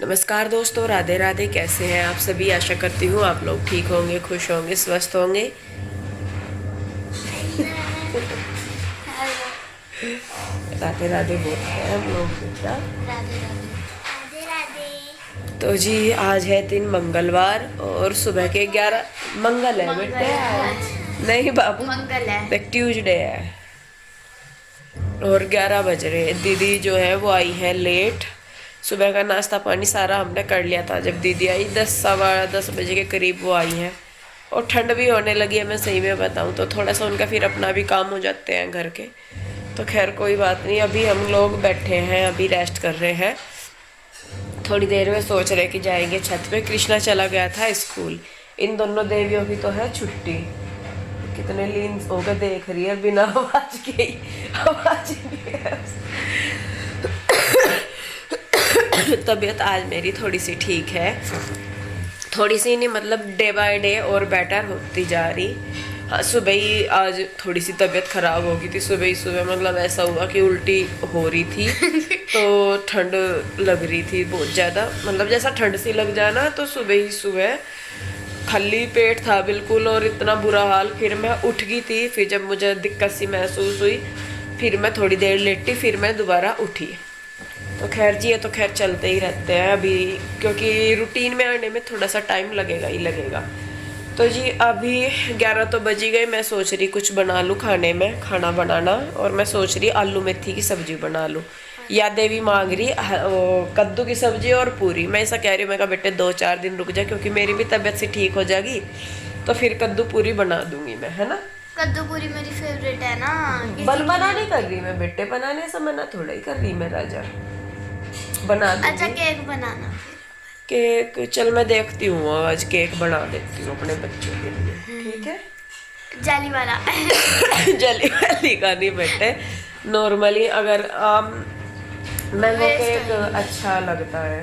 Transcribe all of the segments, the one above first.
नमस्कार दोस्तों, राधे राधे। कैसे हैं आप सभी? आशा करती हूँ आप लोग ठीक होंगे, खुश होंगे, स्वस्थ होंगे। राधे राधे बोलते हैं हम लोग बेटा। राधे राधे राधे राधे। तो जी आज है दिन मंगलवार और सुबह के 11 मंगल है मंगल बेटे। है आज। नहीं बाबू, मंगल है। देख ट्यूसडे है और 11 बज रहे हैं। दीदी जो है वो आई है लेट। सुबह का नाश्ता पानी सारा हमने कर लिया था। जब दीदी आई 10 सवा 10 बजे के करीब वो आई है और ठंड भी होने लगी है। मैं सही में बताऊँ तो थोड़ा सा उनका फिर अपना भी काम हो जाते हैं घर के। तो खैर कोई बात नहीं, अभी हम लोग बैठे हैं, अभी रेस्ट कर रहे हैं। थोड़ी देर में सोच रहे कि जाएंगे छत पे। कृष्णा चला गया था स्कूल। इन दोनों देवियों की तो है छुट्टी। कितने लीन होकर देख रही है बिना आवाज के ही। आवाज ही नहीं है। तबीयत आज मेरी थोड़ी सी ठीक है, थोड़ी सी नहीं मतलब डे बाय डे और बेटर होती जा रही। हाँ, सुबह ही आज थोड़ी सी तबीयत खराब हो गई थी। सुबह ही सुबह मतलब ऐसा हुआ कि उल्टी हो रही थी तो ठंड लग रही थी बहुत ज़्यादा। मतलब जैसा ठंड सी लग जाना, तो सुबह ही सुबह खाली पेट था बिल्कुल और इतना बुरा हाल। फिर मैं उठ गई थी, फिर जब मुझे दिक्कत सी महसूस हुई फिर मैं थोड़ी देर लेटी, फिर मैं दोबारा उठी। तो खैर जी, ये तो खैर चलते ही रहते हैं अभी, क्योंकि रूटीन में आने में थोड़ा सा टाइम लगेगा ही लगेगा। तो जी अभी 11 तो बज ही गए। मैं सोच रही कुछ बना लूँ खाने में, खाना बनाना। और मैं सोच रही आलू मेथी की सब्जी बना लूँ। या देवी मांग रही कद्दू की सब्जी और पूरी। मैं ऐसा कह रही हूँ, मैं कहा बेटे 2-4 दिन रुक जा, क्योंकि मेरी भी तबीयत से ठीक हो जाएगी तो फिर कद्दू पूरी बना दूंगी मैं, है ना। कद्दू पूरी मेरी फेवरेट है ना। बना नहीं कर रही मैं बेटे, बनाने से मना थोड़ा ही कर रही मैं राजा। बना अच्छा, दूंगी केक बनाना। केक। चल मैं देखती हूँ, आज केक बना देती हूँ अपने बच्चों के लिए, ठीक है। जाली वाला। जली वाली का नहीं बेटे, नॉर्मली अगर मैंगो वेस्ट केक है। अच्छा लगता है।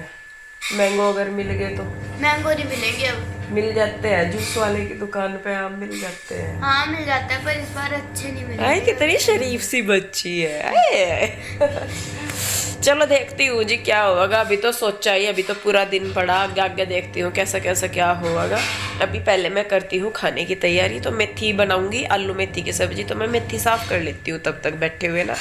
मैंगो अगर मिल गए तो मैंगो नहीं मिलेगी अब। मिल जाते हैं, जूस वाले की दुकान पे आम मिल जाते हैं। हाँ मिल जाता है, पर इस बार अच्छे नहीं आए मिलेंगे। कितनी शरीफ सी बच्ची है आए। चलो देखती हूँ जी क्या होगा। अभी तो सोचा ही, अभी तो पूरा दिन पड़ा, आगे आगे देखती हूँ कैसा कैसा क्या होगा। अभी पहले मैं करती हूँ खाने की तैयारी। तो मेथी बनाऊंगी, आलू मेथी की सब्जी। तो मैं मेथी साफ कर लेती हूँ तब तक बैठे हुए ना।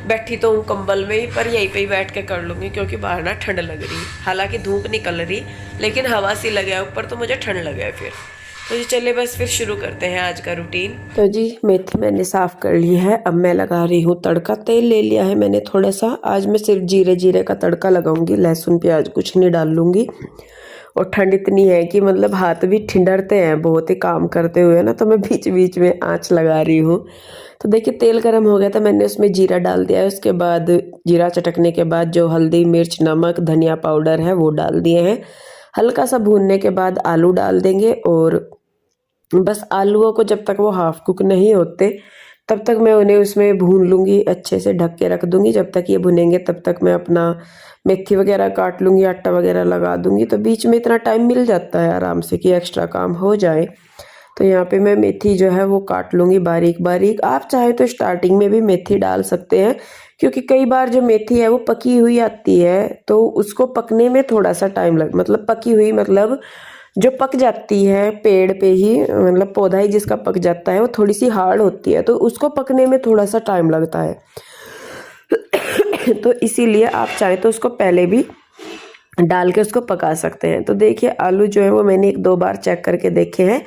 बैठी तो हूँ कंबल में ही, पर यहीं पे ही बैठ के कर लूंगी, क्योंकि बाहर ना ठंड लग रही। हालांकि धूप निकल रही लेकिन हवा सी लगे ऊपर, तो मुझे ठंड लगे फिर। तो जी चलिए बस फिर शुरू करते हैं आज का रूटीन। तो जी मेथी मैंने साफ कर ली है। अब मैं लगा रही हूँ तड़का। तेल ले लिया है मैंने थोड़ा सा। आज मैं सिर्फ जीरे का तड़का लगाऊंगी, लहसुन प्याज कुछ नहीं डाल लूंगी। और ठंड इतनी है कि मतलब हाथ भी ठिंडरते हैं बहुत ही काम करते हुए ना, तो मैं बीच बीच में आँच लगा रही हूँ। तो देखिए तेल गर्म हो गया था, मैंने उसमें जीरा डाल दिया है। उसके बाद जीरा चटकने के बाद जो हल्दी मिर्च नमक धनिया पाउडर है वो डाल दिए हैं। हल्का सा भूनने के बाद आलू डाल देंगे और बस आलूओं को जब तक वो हाफ कुक नहीं होते तब तक मैं उन्हें उसमें भून लूँगी, अच्छे से ढक के रख दूँगी। जब तक ये भुनेंगे तब तक मैं अपना मेथी वगैरह काट लूँगी, आटा वगैरह लगा दूँगी। तो बीच में इतना टाइम मिल जाता है आराम से कि एक्स्ट्रा काम हो जाए। तो यहाँ पे मैं मेथी जो है वो काट लूँगी बारीक बारीक। आप चाहे तो स्टार्टिंग में भी मेथी डाल सकते हैं, क्योंकि कई बार जो मेथी है वो पकी हुई आती है तो उसको पकने में थोड़ा सा टाइम मतलब पकी हुई मतलब जो पक जाती है पेड़ पे ही, मतलब पौधा ही जिसका पक जाता है वो थोड़ी सी हार्ड होती है, तो उसको पकने में थोड़ा सा टाइम लगता है। तो इसीलिए आप चाहे तो उसको पहले भी डाल के उसको पका सकते हैं। तो देखिए आलू जो है वो मैंने 1-2 बार चेक करके देखे हैं।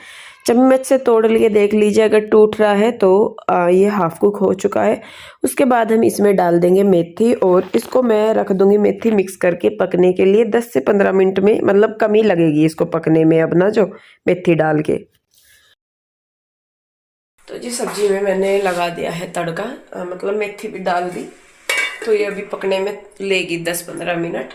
चम्मच से तोड़ लिए देख लीजिए, अगर टूट रहा है तो ये हाफ कुक हो चुका है। उसके बाद हम इसमें डाल देंगे मेथी और इसको मैं रख दूंगी मेथी मिक्स करके पकने के लिए 10 से 15 मिनट में, मतलब कम ही लगेगी इसको पकने में अब ना, जो मेथी डाल के। तो जी सब्जी में मैंने लगा दिया है तड़का, मतलब मेथी भी डाल दी। तो ये अभी पकने में लेगी 10-15 मिनट।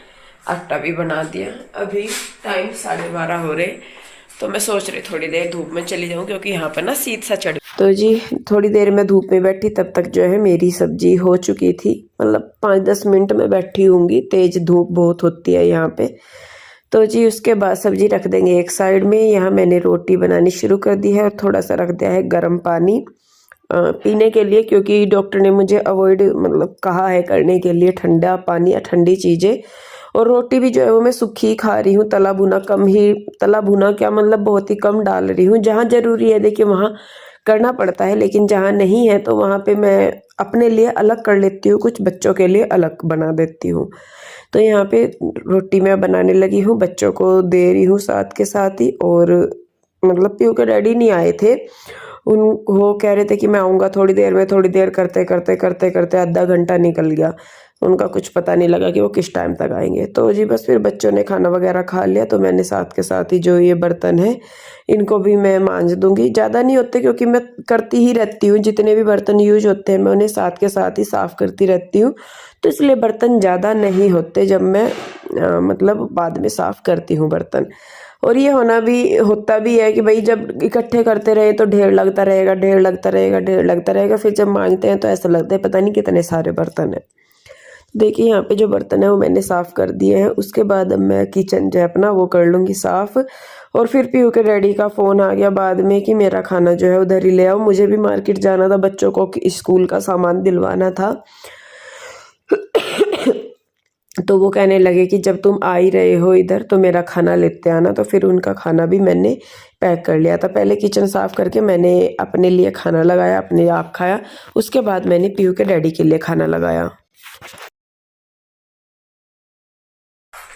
आटा भी बना दिया। अभी टाइम 12:30 हो रहे। तो मैं सोच रही थोड़ी देर धूप में चली जाऊं, क्योंकि यहाँ पर ना शीत सा चढ़। तो जी थोड़ी देर मैं धूप में बैठी, तब तक जो है मेरी सब्जी हो चुकी थी। मतलब 5-10 मिनट में बैठी होंगी, तेज धूप बहुत होती है यहाँ पे। तो जी उसके बाद सब्जी रख देंगे एक साइड में। यहाँ मैंने रोटी बनानी शुरू कर दी है और थोड़ा सा रख दिया है गर्म पानी पीने के लिए, क्योंकि डॉक्टर ने मुझे अवॉइड मतलब कहा है करने के लिए ठंडा पानी या ठंडी चीज़ें। और रोटी भी जो है वो मैं सूखी ही खा रही हूँ, तला भुना कम ही, तला भुना क्या मतलब बहुत ही कम डाल रही हूँ। जहाँ ज़रूरी है देखिए वहाँ करना पड़ता है, लेकिन जहाँ नहीं है तो वहाँ पे मैं अपने लिए अलग कर लेती हूँ, कुछ बच्चों के लिए अलग बना देती हूँ। तो यहाँ पे रोटी मैं बनाने लगी हूँ, बच्चों को दे रही हूँ साथ के साथ ही। और मतलब पीयू के डैडी नहीं आए थे, वो कह रहे थे कि मैं आऊँगा थोड़ी देर में, थोड़ी देर करते करते करते करते आधा घंटा निकल गया, उनका कुछ पता नहीं लगा कि वो किस टाइम तक आएंगे। तो जी बस फिर बच्चों ने खाना वगैरह खा लिया, तो मैंने साथ के साथ ही जो ये बर्तन है इनको भी मैं मांज दूंगी। ज़्यादा नहीं होते क्योंकि मैं करती ही रहती हूँ, जितने भी बर्तन यूज होते हैं मैं उन्हें साथ के साथ ही साफ़ करती रहती हूँ, तो इसलिए बर्तन ज़्यादा नहीं होते जब मैं मतलब बाद में साफ़ करती हूँ बर्तन। और ये होता भी है कि भाई जब इकट्ठे करते रहे तो ढेर लगता रहेगा, ढेर लगता रहेगा, ढेर लगता रहेगा, फिर जब मांजते हैं तो ऐसा लगता है पता नहीं कितने सारे बर्तन हैं। देखिए यहाँ पे जो बर्तन है वो मैंने साफ़ कर दिए हैं। उसके बाद अब मैं किचन जो है अपना वो कर लूँगी साफ़। और फिर पीयू के डैडी का फ़ोन आ गया बाद में कि मेरा खाना जो है उधर ही ले आओ, मुझे भी मार्केट जाना था, बच्चों को स्कूल का सामान दिलवाना था। तो वो कहने लगे कि जब तुम आ ही रहे हो इधर तो मेरा खाना लेते आना, तो फिर उनका खाना भी मैंने पैक कर लिया था। पहले किचन साफ़ करके मैंने अपने लिए खाना लगाया, अपने आप खाया, उसके बाद मैंने पीयू के डैडी के लिए खाना लगाया।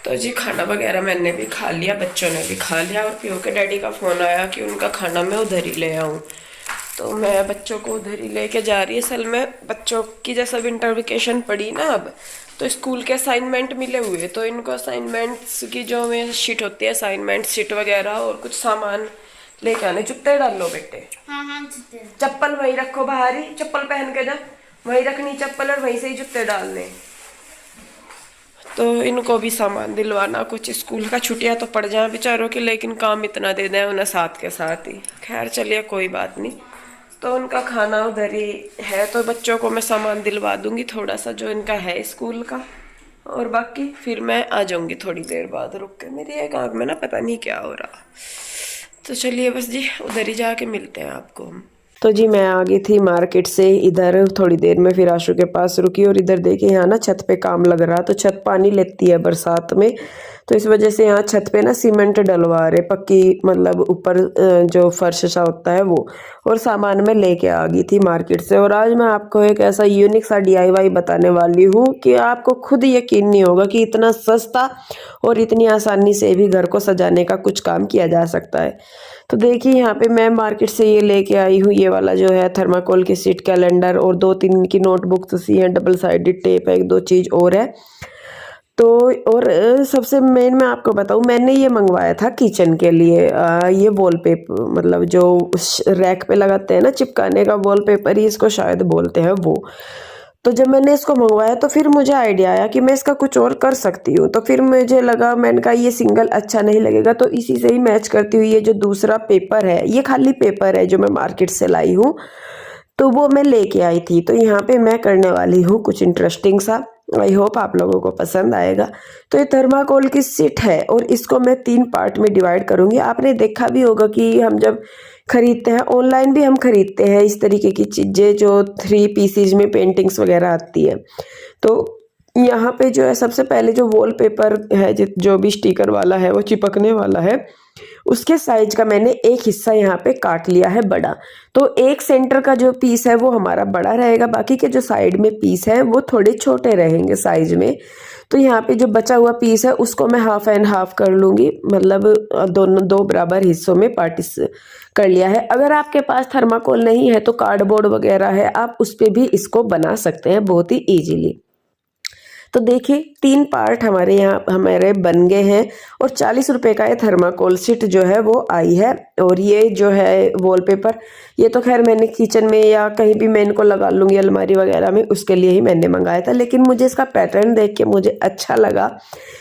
तो जी खाना वगैरह मैंने भी खा लिया, बच्चों ने भी खा लिया, और पीयू के डैडी का फ़ोन आया कि उनका खाना मैं उधर ही ले आऊँ। तो मैं बच्चों को उधर ही लेके जा रही। असल में बच्चों की जैसा विंटर वेकेशन पड़ी ना अब, तो स्कूल के असाइनमेंट मिले हुए, तो इनको असाइनमेंट्स की जो में शीट होती है, असाइनमेंट शीट वगैरह और कुछ सामान लेके आने। जूते डाल लो बेटे, हाँ हाँ जूते। चप्पल वहीं रखो बाहर ही, चप्पल पहन के जा, वहीं रखनी चप्पल और वहीं से ही जूते डालने। तो इनको भी सामान दिलवाना, कुछ स्कूल का छुट्टियां तो पड़ जाए बेचारों की, लेकिन काम इतना दे दें उन्हें साथ के साथ ही। खैर चलिए कोई बात नहीं। तो उनका खाना उधर ही है, तो बच्चों को मैं सामान दिलवा दूंगी थोड़ा सा जो इनका है स्कूल का, और बाकी फिर मैं आ जाऊंगी थोड़ी देर बाद रुक के। मेरी एक आँख में ना पता नहीं क्या हो रहा। तो चलिए बस जी उधर ही जाके मिलते हैं आपको हम। तो जी मैं आ गई थी मार्केट से इधर, थोड़ी देर में फिर आशु के पास रुकी, और इधर देखिए यहाँ ना छत पे काम लग रहा, तो छत पानी लेती है बरसात में, तो इस वजह से यहाँ छत पे ना सीमेंट डलवा रहे, पक्की मतलब ऊपर जो फर्श सा होता है वो। और सामान मैं लेके आ गई थी मार्केट से, और आज मैं आपको एक ऐसा यूनिक सा DIY बताने वाली हूँ कि आपको खुद यकीन नहीं होगा कि इतना सस्ता और इतनी आसानी से भी घर को सजाने का कुछ काम किया जा सकता है। तो देखिए यहाँ पे मैं मार्केट से ये लेके आई हूँ, ये वाला जो है थर्माकोल की शीट, कैलेंडर, और 2-3 की नोटबुक सी है, डबल साइडेड टेप है, 1-2 चीज़ और है। तो और सबसे मेन मैं आपको बताऊँ, मैंने ये मंगवाया था किचन के लिए, ये वॉलपेपर, मतलब जो रैक पे लगाते हैं ना चिपकाने का वॉलपेपर ही इसको शायद बोलते हैं वो। तो जब मैंने इसको मंगवाया तो फिर मुझे आइडिया आया कि मैं इसका कुछ और कर सकती हूँ। तो फिर मुझे लगा, मैंने कहा ये सिंगल अच्छा नहीं लगेगा, तो इसी से ही मैच करती हुई ये जो दूसरा पेपर है, ये खाली पेपर है जो मैं मार्केट से लाई हूँ, तो वो मैं लेके आई थी। तो यहाँ पे मैं करने वाली हूँ कुछ इंटरेस्टिंग सा, आई होप आप लोगों को पसंद आएगा। तो ये थर्माकोल की शीट है और इसको मैं 3 पार्ट में डिवाइड करूँगी। आपने देखा भी होगा कि हम जब खरीदते हैं, ऑनलाइन भी हम खरीदते हैं इस तरीके की चीज़ें जो 3 पीसीज में पेंटिंग्स वगैरह आती है। तो यहाँ पे जो है सबसे पहले जो वॉलपेपर है, जो भी स्टिकर वाला है वो चिपकने वाला है, उसके साइज का मैंने एक हिस्सा यहाँ पे काट लिया है बड़ा। तो एक सेंटर का जो पीस है वो हमारा बड़ा रहेगा, बाकी के जो साइड में पीस है वो थोड़े छोटे रहेंगे साइज में। तो यहाँ पे जो बचा हुआ पीस है उसको मैं हाफ एंड हाफ कर लूँगी, मतलब दोनों 2 बराबर हिस्सों में पार्टिस कर लिया है। अगर आपके पास थर्माकोल नहीं है तो कार्डबोर्ड वगैरह है, आप उस पर भी इसको बना सकते हैं बहुत ही ईजीली। तो देखिए 3 पार्ट हमारे बन गए हैं, और 40 रुपये का ये थर्माकोल शीट जो है वो आई है। और ये जो है वॉलपेपर, ये तो खैर मैंने किचन में या कहीं भी मैं इनको लगा लूँगी अलमारी वगैरह में, उसके लिए ही मैंने मंगाया था। लेकिन मुझे इसका पैटर्न देख के मुझे अच्छा लगा,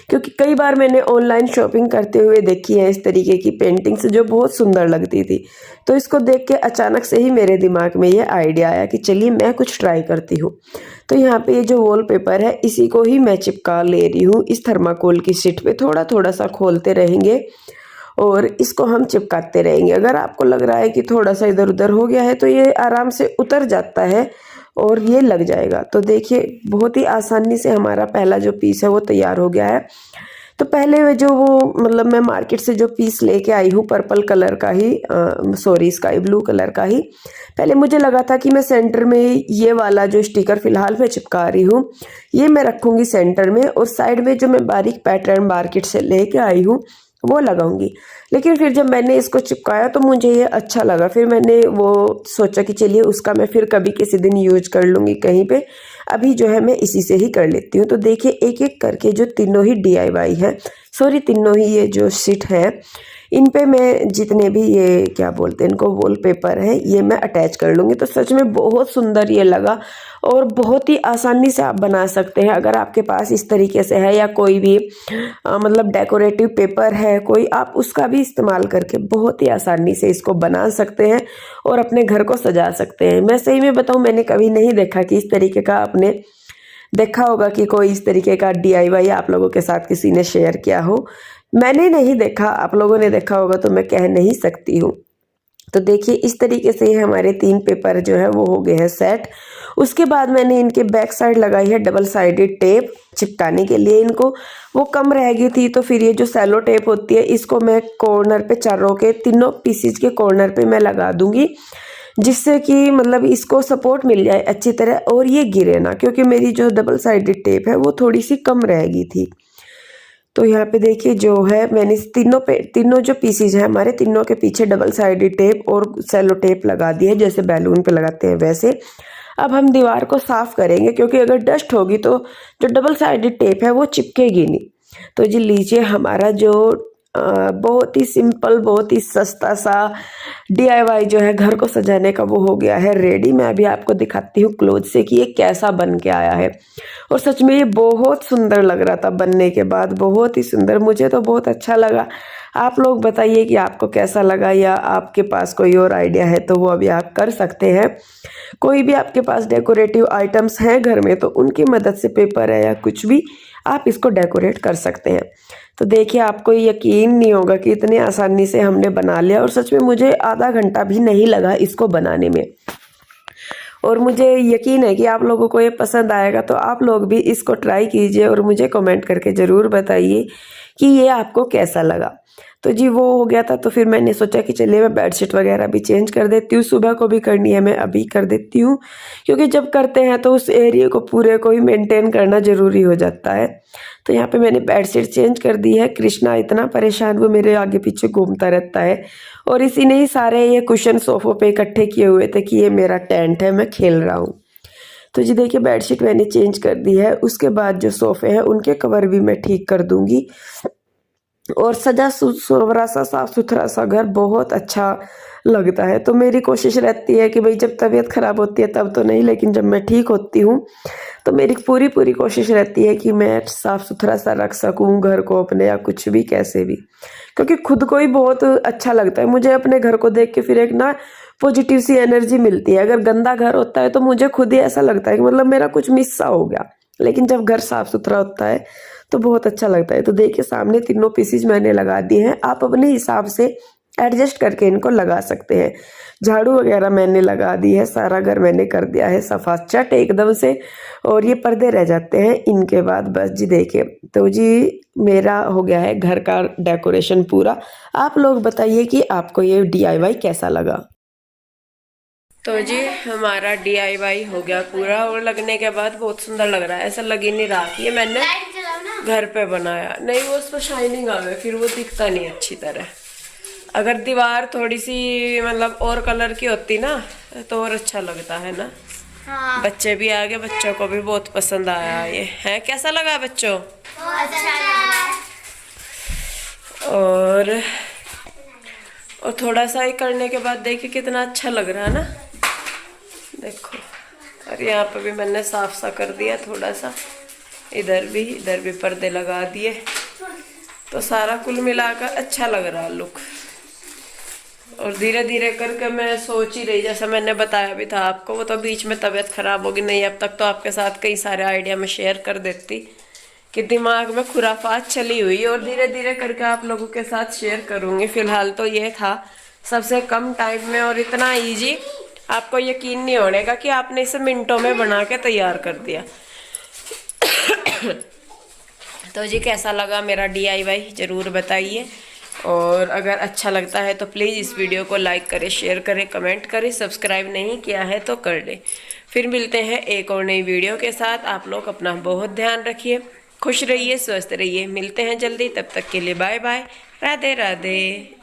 क्योंकि कई बार मैंने ऑनलाइन शॉपिंग करते हुए देखी है इस तरीके की पेंटिंग्स जो बहुत सुंदर लगती थी। तो इसको देख के अचानक से ही मेरे दिमाग में ये आइडिया आया कि चलिए मैं कुछ ट्राई करती हूँ। तो यहाँ पे ये जो वॉलपेपर है इसी को ही मैं चिपका ले रही हूँ इस थर्माकोल की शीट पे, थोड़ा थोड़ा सा खोलते रहेंगे और इसको हम चिपकाते रहेंगे। अगर आपको लग रहा है कि थोड़ा सा इधर उधर हो गया है तो ये आराम से उतर जाता है, और ये लग जाएगा। तो देखिए बहुत ही आसानी से हमारा पहला जो पीस है वो तैयार हो गया है। तो पहले जो वो मतलब मैं मार्केट से जो पीस लेके आई हूँ पर्पल कलर का ही, सॉरी स्काई ब्लू कलर का ही, पहले मुझे लगा था कि मैं सेंटर में ये वाला जो स्टिकर फिलहाल मैं चिपका रही हूँ ये मैं रखूँगी सेंटर में, और साइड में जो मैं बारीक पैटर्न मार्केट से लेके आई हूँ वो लगाऊंगी। लेकिन फिर जब मैंने इसको चिपकाया तो मुझे ये अच्छा लगा, फिर मैंने वो सोचा कि चलिए उसका मैं फिर कभी किसी दिन यूज कर लूँगी कहीं पे, अभी जो है मैं इसी से ही कर लेती हूँ। तो देखिए एक एक करके जो तीनों ही DIY है, सॉरी तीनों ही ये जो शीट है, इन पे मैं जितने भी ये क्या बोलते हैं इनको वॉलपेपर है ये मैं अटैच कर लूँगी। तो सच में बहुत सुंदर ये लगा और बहुत ही आसानी से आप बना सकते हैं अगर आपके पास इस तरीके से है, या कोई भी मतलब डेकोरेटिव पेपर है कोई, आप उसका भी इस्तेमाल करके बहुत ही आसानी से इसको बना सकते हैं और अपने घर को सजा सकते हैं। मैं सही में बताऊँ मैंने कभी नहीं देखा कि इस तरीके का, आपने देखा होगा कि कोई इस तरीके का DIY आप लोगों के साथ किसी ने शेयर किया हो, मैंने नहीं देखा, आप लोगों ने देखा होगा तो मैं कह नहीं सकती हूँ। तो देखिए इस तरीके से हमारे 3 पेपर जो है वो हो गए हैं सेट। उसके बाद मैंने इनके बैक साइड लगाई है डबल साइडेड टेप चिपकाने के लिए इनको, वो कम रह गई थी तो फिर ये जो सेलो टेप होती है इसको मैं कॉर्नर पे चारों के तीनों पीसीज के कॉर्नर पे मैं लगा दूंगी, जिससे कि मतलब इसको सपोर्ट मिल जाए अच्छी तरह और ये गिरे ना, क्योंकि मेरी जो डबल साइडेड टेप है वो थोड़ी सी कम रह गई थी। तो यहाँ पे देखिए जो है मैंने तीनों जो पीसीज हैं हमारे तीनों के पीछे डबल साइडेड टेप और सेलो टेप लगा दी है, जैसे बैलून पे लगाते हैं वैसे। अब हम दीवार को साफ करेंगे क्योंकि अगर डस्ट होगी तो जो डबल साइडेड टेप है वो चिपकेगी नहीं। तो जी लीजिए हमारा जो बहुत ही सिंपल बहुत ही सस्ता सा DIY जो है घर को सजाने का वो हो गया है रेडी। मैं अभी आपको दिखाती हूँ क्लोथ से कि ये कैसा बन के आया है, और सच में ये बहुत सुंदर लग रहा था बनने के बाद, बहुत ही सुंदर, मुझे तो बहुत अच्छा लगा। आप लोग बताइए कि आपको कैसा लगा, या आपके पास कोई और आइडिया है तो वो अभी आप कर सकते हैं। कोई भी आपके पास डेकोरेटिव आइटम्स हैं घर में तो उनकी मदद से, पेपर है या कुछ भी, आप इसको डेकोरेट कर सकते हैं। तो देखिए आपको यकीन नहीं होगा कि इतनी आसानी से हमने बना लिया, और सच में मुझे आधा घंटा भी नहीं लगा इसको बनाने में। और मुझे यकीन है कि आप लोगों को ये पसंद आएगा, तो आप लोग भी इसको ट्राई कीजिए और मुझे कमेंट करके ज़रूर बताइए कि ये आपको कैसा लगा। तो जी वो हो गया था, तो फिर मैंने सोचा कि चलिए मैं बेडशीट वगैरह भी चेंज कर देती हूँ, सुबह को भी करनी है मैं अभी कर देती हूँ, क्योंकि जब करते हैं तो उस एरिया को पूरे को ही मेंटेन करना ज़रूरी हो जाता है। तो यहाँ पे मैंने बेडशीट चेंज कर दी है। कृष्णा इतना परेशान, वो मेरे आगे पीछे घूमता रहता है, और इसी ने ही सारे ये कुशन सोफों पे इकट्ठे किए हुए थे कि ये मेरा टेंट है, मैं खेल रहा हूँ। तो जी देखिए बेडशीट मैंने चेंज कर दी है। उसके बाद जो सोफ़े हैं उनके कवर भी मैं ठीक कर दूँगी, और सजा सुवरा सा साफ सुथरा सा घर बहुत अच्छा लगता है। तो मेरी कोशिश रहती है कि भाई जब तबीयत ख़राब होती है तब तो नहीं, लेकिन जब मैं ठीक होती हूँ तो मेरी पूरी कोशिश रहती है कि मैं साफ़ सुथरा सा रख सकूँ घर को अपने, या कुछ भी कैसे भी, क्योंकि खुद को ही बहुत अच्छा लगता है मुझे अपने घर को देख के। फिर एक ना पॉजिटिव सी एनर्जी मिलती है। अगर गंदा घर होता है तो मुझे खुद ही ऐसा लगता है कि मतलब मेरा कुछ मिस सा हो गया, लेकिन जब घर साफ़ सुथरा होता है तो बहुत अच्छा लगता है। तो देखिए सामने तीनों पीसीज मैंने लगा दिए हैं, आप अपने हिसाब से एडजस्ट करके इनको लगा सकते हैं। झाड़ू वगैरह मैंने लगा दी है, सारा घर मैंने कर दिया है सफा चट एकदम से, और ये पर्दे रह जाते हैं इनके बाद बस। जी देखिए तो जी मेरा हो गया है घर का डेकोरेशन पूरा। आप लोग बताइए कि आपको ये DIY कैसा लगा। तो जी हमारा DIY हो गया पूरा, और लगने के बाद बहुत सुंदर लग रहा है। ऐसा लग ही नहीं रहा कि ये मैंने घर पे बनाया, नहीं वो उस पर शाइनिंग आ गई, फिर वो दिखता नहीं अच्छी तरह। अगर दीवार थोड़ी सी मतलब और कलर की होती ना तो और अच्छा लगता है ना। हाँ। बच्चे भी आ गए, बच्चों को भी बहुत पसंद आया ये है। कैसा लगा बच्चों? और थोड़ा सा ही करने के बाद देखिए कितना अच्छा लग रहा है ना, देखो। और यहाँ पे भी मैंने साफ सा कर दिया थोड़ा सा, इधर भी पर्दे लगा दिए, तो सारा कुल मिलाकर अच्छा लग रहा लुक। और धीरे धीरे करके मैं सोच ही रही, जैसा मैंने बताया भी था आपको, वो तो बीच में तबीयत खराब होगी, नहीं अब तक तो आपके साथ कई सारे आइडिया मैं शेयर कर देती, कि दिमाग में खुराफात चली हुई, और धीरे धीरे करके आप लोगों के साथ शेयर करूँगी। फिलहाल तो ये था सबसे कम टाइम में और इतना ईजी आपको यकीन नहीं होने का कि आपने इसे मिनटों में बना के तैयार कर दिया। तो जी कैसा लगा मेरा DIY ज़रूर बताइए, और अगर अच्छा लगता है तो प्लीज़ इस वीडियो को लाइक करें, शेयर करें, कमेंट करें, सब्सक्राइब नहीं किया है तो कर लें। फिर मिलते हैं एक और नई वीडियो के साथ। आप लोग अपना बहुत ध्यान रखिए, खुश रहिए, स्वस्थ रहिए। मिलते हैं जल्दी, तब तक के लिए बाय बाय, राधे राधे।